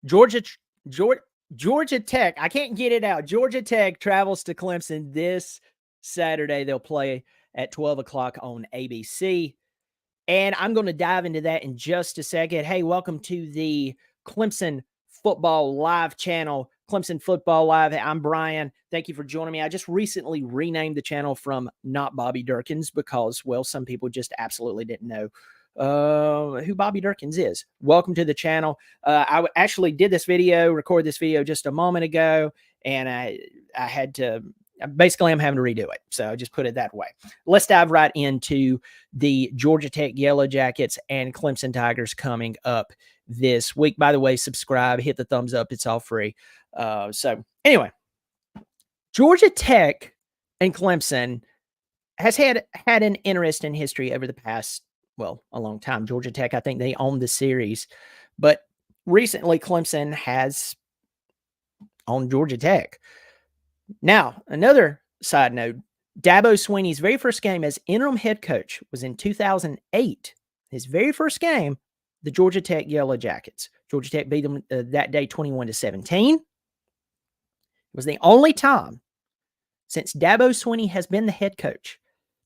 Georgia, Georgia, Georgia Tech. I can't get it out. Georgia Tech travels to Clemson this Saturday. They'll play at 12 o'clock on ABC. And I'm going to dive into that in just a second. Hey, welcome to the Clemson Football Live channel, Clemson Football Live. I'm Brian. Thank you for joining me. I just recently renamed the channel from Not Bobby Durkins because, well, some people just absolutely didn't know who Bobby Durkins is. Welcome to the channel. I actually did this video, recorded this video just a moment ago, and I had to, basically I'm having to redo it. So I just put it that way. Let's dive right into the Georgia Tech Yellow Jackets and Clemson Tigers coming up this week. By the way, subscribe, hit the thumbs up. It's all free. So anyway, Georgia Tech and Clemson has had an interesting history over the past, well, a long time. Georgia Tech, I think they own the series, but recently Clemson has owned Georgia Tech. Now, another side note, Dabos Sweeny's very first game as interim head coach was in 2008. His very first game, the Georgia Tech Yellow Jackets. Georgia Tech beat them that day 21-17. It was the only time since Dabos Sweeny has been the head coach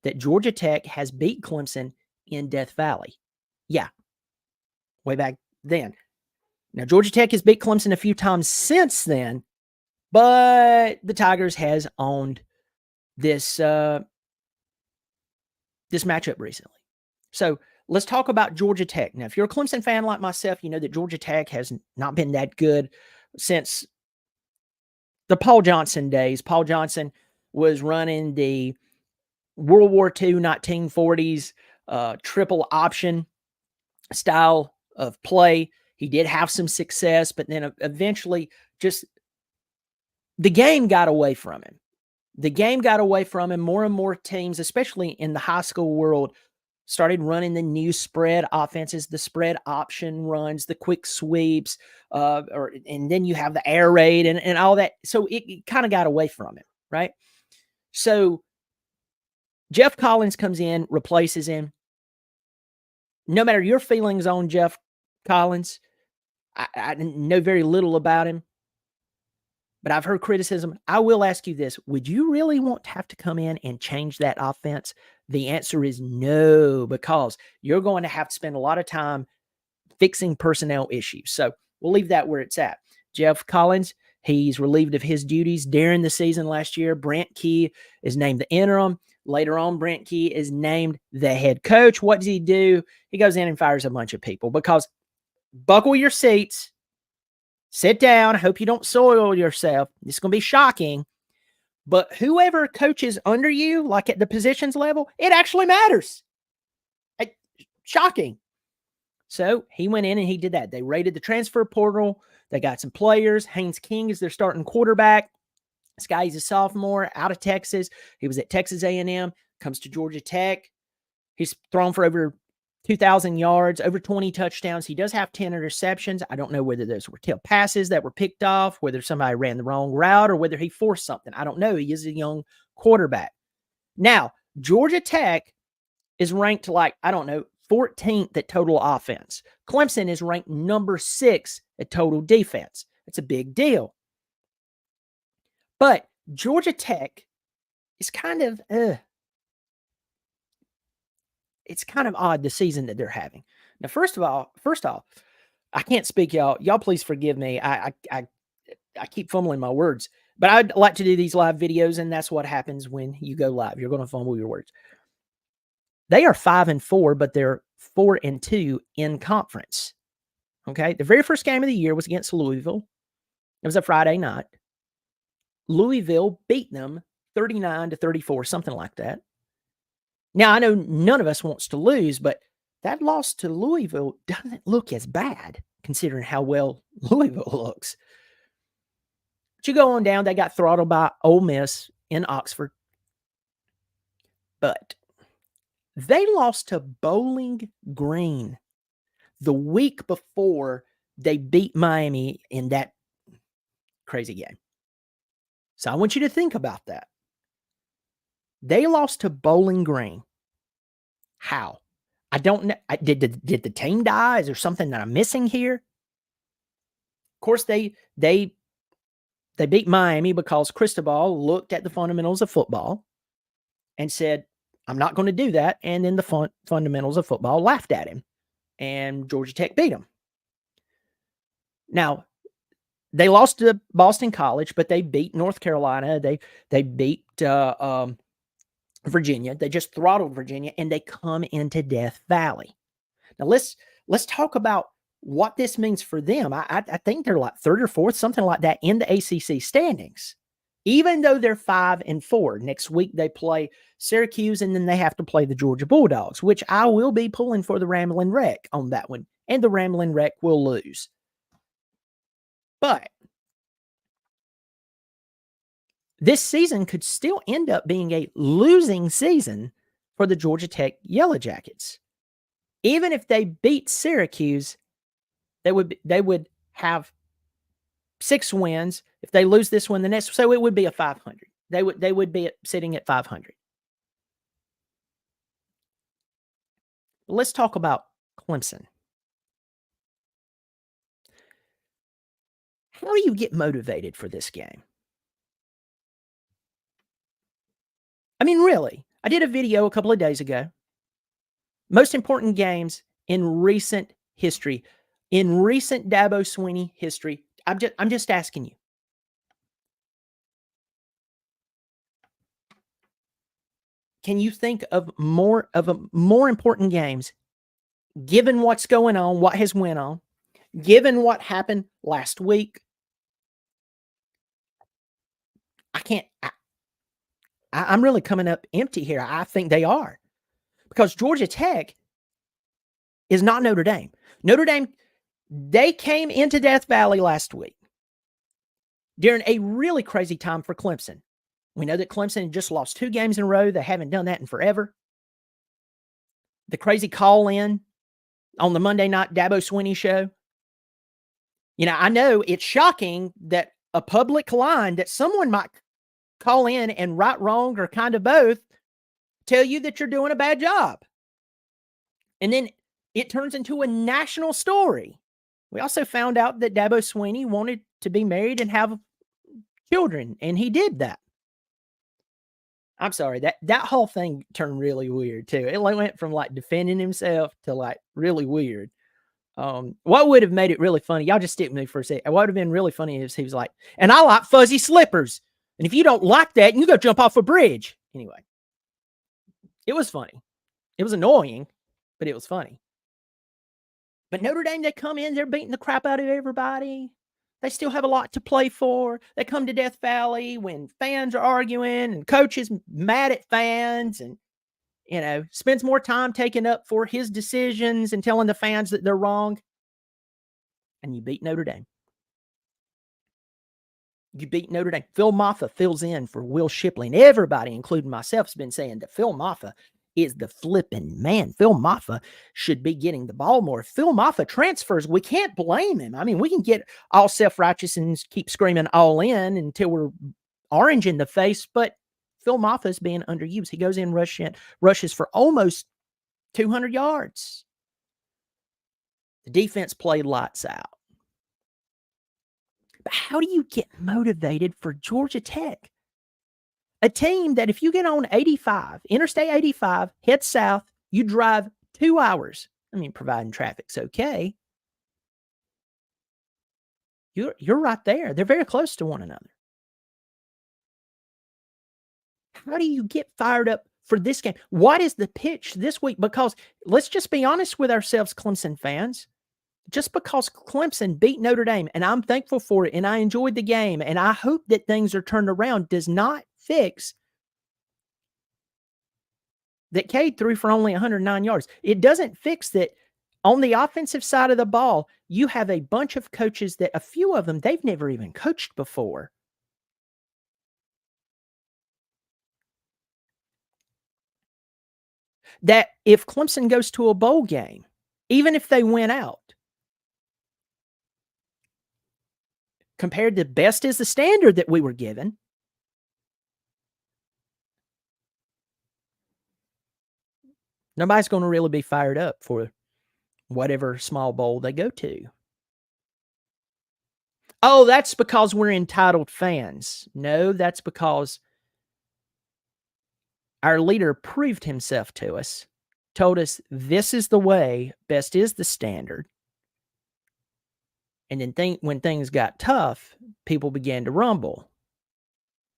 that Georgia Tech has beat Clemson in Death Valley. Yeah, way back then. Now, Georgia Tech has beat Clemson a few times since then, but the Tigers has owned this this matchup recently. So let's talk about Georgia Tech. Now, if you're a Clemson fan like myself, you know that Georgia Tech has not been that good since the Paul Johnson days. Paul Johnson was running the World War II 1940s triple option style of play. He did have some success, but then eventually just the game got away from him. The game got away from him. More and more teams, especially in the high school world, started running the new spread offenses, the spread option runs, the quick sweeps, and then you have the air raid and all that. So it kind of got away from him, right? So Jeff Collins comes in, replaces him. No matter your feelings on Jeff Collins, I know very little about him, but I've heard criticism. I will ask you this. Would you really want to have to come in and change that offense? The answer is no, because you're going to have to spend a lot of time fixing personnel issues. So we'll leave that where it's at. Jeff Collins, he's relieved of his duties during the season last year. Brent Key is named the interim. Later on, Brent Key is named the head coach. What does he do? He goes in and fires a bunch of people because buckle your seats, sit down. I hope you don't soil yourself. This is going to be shocking. But whoever coaches under you, like at the positions level, it actually matters. Shocking. So he went in and he did that. They raided the transfer portal. They got some players. Haynes King is their starting quarterback. This guy, he's a sophomore out of Texas. He was at Texas A&M, comes to Georgia Tech. He's thrown for over 2,000 yards, over 20 touchdowns. He does have 10 interceptions. I don't know whether those were tail passes that were picked off, whether somebody ran the wrong route, or whether he forced something. I don't know. He is a young quarterback. Now, Georgia Tech is ranked like, I don't know, 14th at total offense. Clemson is ranked number 6 at total defense. It's a big deal. But Georgia Tech is kind of, it's kind of odd the season that they're having. Now, first off, I can't speak, y'all. Y'all please forgive me. I keep fumbling my words, but I'd like to do these live videos, and that's what happens when you go live. You're going to fumble your words. They are 5-4, but they're 4-2 in conference. Okay, the very first game of the year was against Louisville. It was a Friday night. Louisville beat them 39-34, something like that. Now, I know none of us wants to lose, but that loss to Louisville doesn't look as bad considering how well Louisville looks. But you go on down, they got throttled by Ole Miss in Oxford. But they lost to Bowling Green the week before they beat Miami in that crazy game. So I want you to think about that. They lost to Bowling Green. How? I don't know. Did the team die? Is there something that I'm missing here? Of course, they beat Miami because Cristobal looked at the fundamentals of football and said, I'm not going to do that. And then the fundamentals of football laughed at him, and Georgia Tech beat him. Now, they lost to Boston College, but they beat North Carolina. They beat Virginia. They just throttled Virginia, and they come into Death Valley. Now, let's talk about what this means for them. I think they're like third or fourth, something like that, in the ACC standings. Even though they're 5-4, next week they play Syracuse, and then they have to play the Georgia Bulldogs, which I will be pulling for the Ramblin' Wreck on that one, and the Ramblin' Wreck will lose. But this season could still end up being a losing season for the Georgia Tech Yellow Jackets. Even if they beat Syracuse, they would have 6 wins. If they lose this one, the next, so it would be a 500. They would be sitting at 500. Let's talk about Clemson. How do you get motivated for this game? I mean, really, I did a video a couple of days ago. Most important games in recent history, in recent Dabos Sweeny history. I'm just asking you. Can you think of more important games, given what's going on, what has went on, given what happened last week? I can't. I'm really coming up empty here. I think they are, because Georgia Tech is not Notre Dame. Notre Dame, they came into Death Valley last week during a really crazy time for Clemson. We know that Clemson just lost 2 games in a row. They haven't done that in forever. The crazy call-in on the Monday night Dabos Sweeny show. You know, I know it's shocking that a public line that someone might call in and right, wrong, or kind of both, tell you that you're doing a bad job. And then it turns into a national story. We also found out that Dabos Sweeny wanted to be married and have children, and he did that. I'm sorry, that whole thing turned really weird too. It went from like defending himself to like really weird. What would have made it really funny? Y'all just stick with me for a second. What would have been really funny is he was like, and I like fuzzy slippers. And if you don't like that, you go jump off a bridge. Anyway, it was funny. It was annoying, but it was funny. But Notre Dame, they come in, they're beating the crap out of everybody. They still have a lot to play for. They come to Death Valley when fans are arguing and coaches mad at fans, and, you know, spends more time taking up for his decisions and telling the fans that they're wrong. And you beat Notre Dame. You beat Notre Dame. Phil Mafa fills in for Will Shipley, and everybody, including myself, has been saying that Phil Mafa is the flipping man. Phil Mafa should be getting the ball more. If Phil Mafa transfers, we can't blame him. I mean, we can get all self-righteous and keep screaming all in until we're orange in the face, but Phil Mafa is being underused. He goes in, rushes for almost 200 yards. The defense played lights out. But how do you get motivated for Georgia Tech? A team that if you get on 85, Interstate 85, head south, you drive 2 hours. I mean, providing traffic's okay. You're right there. They're very close to one another. How do you get fired up for this game? What is the pitch this week? Because let's just be honest with ourselves, Clemson fans. Just because Clemson beat Notre Dame, and I'm thankful for it, and I enjoyed the game, and I hope that things are turned around, does not fix that Cade threw for only 109 yards. It doesn't fix that on the offensive side of the ball, you have a bunch of coaches that a few of them, they've never even coached before. That if Clemson goes to a bowl game, even if they win out, compared to best is the standard that we were given, nobody's going to really be fired up for whatever small bowl they go to. Oh, that's because we're entitled fans. No, that's because our leader proved himself to us, told us this is the way, best is the standard. And then when things got tough, people began to rumble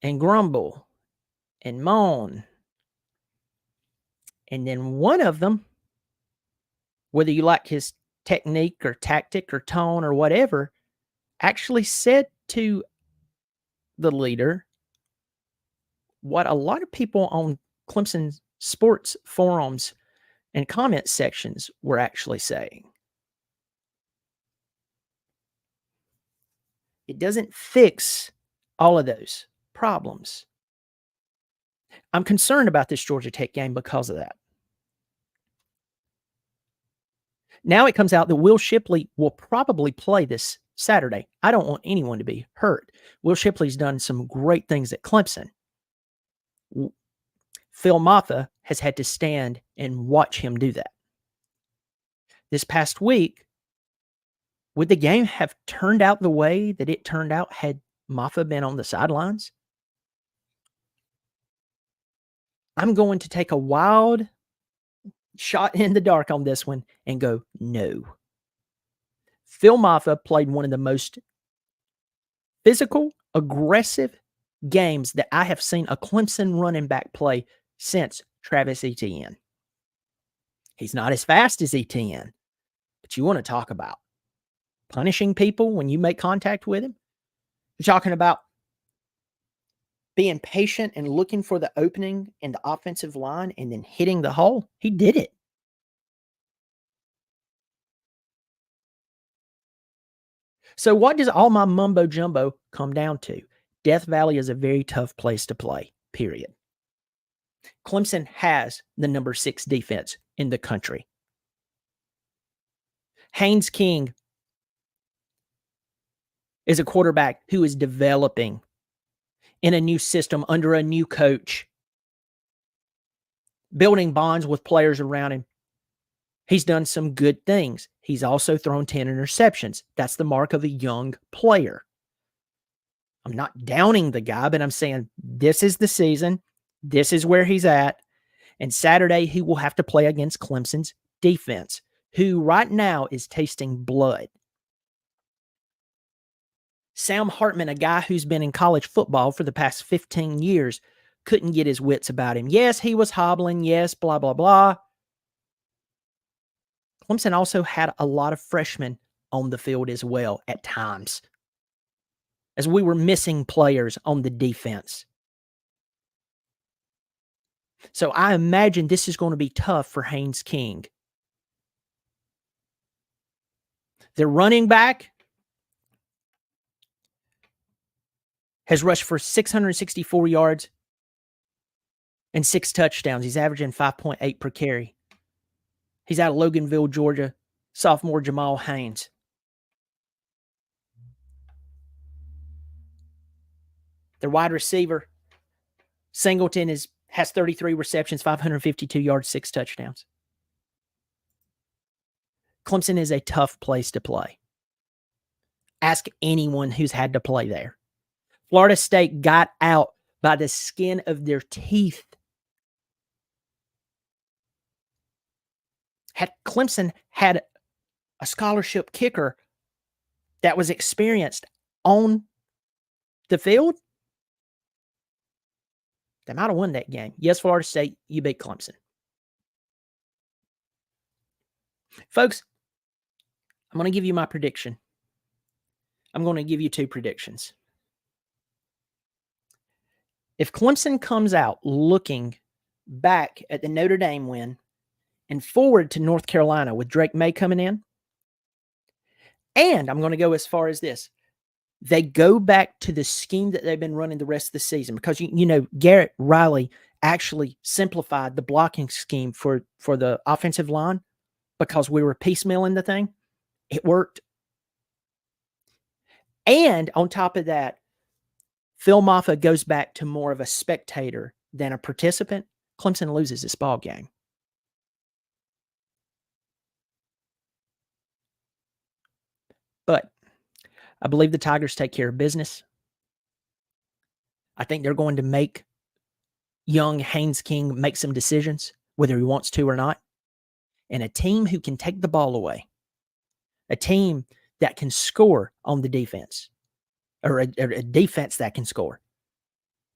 and grumble and moan. And then one of them, whether you like his technique or tactic or tone or whatever, actually said to the leader what a lot of people on Clemson sports forums and comment sections were actually saying. It doesn't fix all of those problems. I'm concerned about this Georgia Tech game because of that. Now it comes out that Will Shipley will probably play this Saturday. I don't want anyone to be hurt. Will Shipley's done some great things at Clemson. Phil Mafa has had to stand and watch him do that. This past week, would the game have turned out the way that it turned out had Mafa been on the sidelines? I'm going to take a wild shot in the dark on this one and go, no. Phil Mafa played one of the most physical, aggressive games that I have seen a Clemson running back play since Travis Etienne. He's not as fast as Etienne, but you want to talk about punishing people when you make contact with him? You're talking about being patient and looking for the opening in the offensive line and then hitting the hole. He did it. So what does all my mumbo jumbo come down to? Death Valley is a very tough place to play, period. Clemson has the number 6 defense in the country. Haynes King is a quarterback who is developing in a new system under a new coach, building bonds with players around him. He's done some good things. He's also thrown 10 interceptions. That's the mark of a young player. I'm not downing the guy, but I'm saying this is the season. This is where he's at. And Saturday, he will have to play against Clemson's defense, who right now is tasting blood. Sam Hartman, a guy who's been in college football for the past 15 years, couldn't get his wits about him. Yes, he was hobbling. Yes, blah, blah, blah. Clemson also had a lot of freshmen on the field as well at times, as we were missing players on the defense. So I imagine this is going to be tough for Haynes King. Their running back has rushed for 664 yards and 6 touchdowns. He's averaging 5.8 per carry. He's out of Loganville, Georgia, sophomore Jamal Haynes. Their wide receiver, Singleton, has 33 receptions, 552 yards, 6 touchdowns. Clemson is a tough place to play. Ask anyone who's had to play there. Florida State got out by the skin of their teeth. Had Clemson had a scholarship kicker that was experienced on the field, they might have won that game. Yes, Florida State, you beat Clemson. Folks, I'm going to give you my prediction. I'm going to give you 2 predictions. If Clemson comes out looking back at the Notre Dame win and forward to North Carolina with Drake May coming in, and I'm going to go as far as this, they go back to the scheme that they've been running the rest of the season, because, you know, Garrett Riley actually simplified the blocking scheme for the offensive line because we were piecemealing the thing. It worked. And on top of that, Phil Mafa goes back to more of a spectator than a participant. Clemson loses this ball game. But I believe the Tigers take care of business. I think they're going to make young Haynes King make some decisions, whether he wants to or not. And a team who can take the ball away, a team that can score on the defense, or a defense that can score.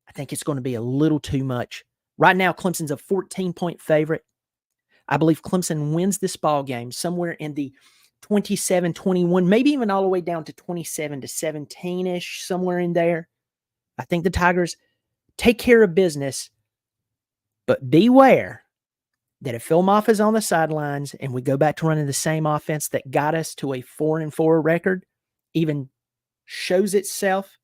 I think it's going to be a little too much. Right now, Clemson's a 14-point favorite. I believe Clemson wins this ball game somewhere in the 27-21, maybe even all the way down to 27-17-ish, somewhere in there. I think the Tigers take care of business, but beware that if Phil Mafa is on the sidelines and we go back to running the same offense that got us to a 4-4 record, even shows itself,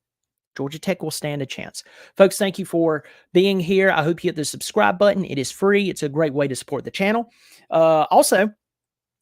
Georgia Tech will stand a chance. Folks, thank you for being here. I hope you hit the subscribe button. It is free. It's a great way to support the channel. Also,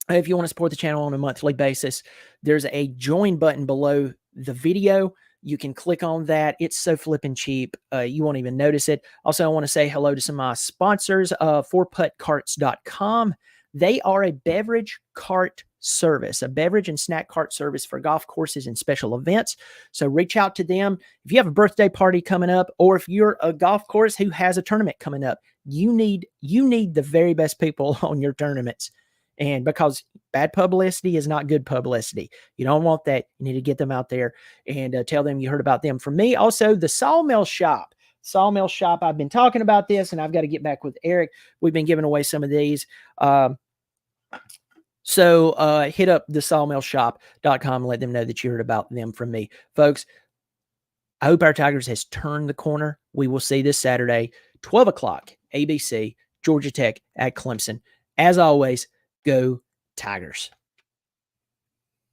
if you want to support the channel on a monthly basis, there's a join button below the video. You can click on that. It's so flipping cheap. You won't even notice it. Also, I want to say hello to some of my sponsors, 4puttcarts.com. They are a beverage cart service, a beverage and snack cart service for golf courses and special events. So reach out to them. If you have a birthday party coming up, or if you're a golf course who has a tournament coming up, you need the very best people on your tournaments. And because bad publicity is not good publicity. You don't want that. You need to get them out there and tell them you heard about them from me. Also, the Sawmill Shop. Sawmill Shop, I've been talking about this, and I've got to get back with Eric. We've been giving away some of these. So hit up the sawmillshop.com and let them know that you heard about them from me. Folks, I hope our Tigers has turned the corner. We will see this Saturday, 12 o'clock, ABC, Georgia Tech at Clemson. As always, go Tigers.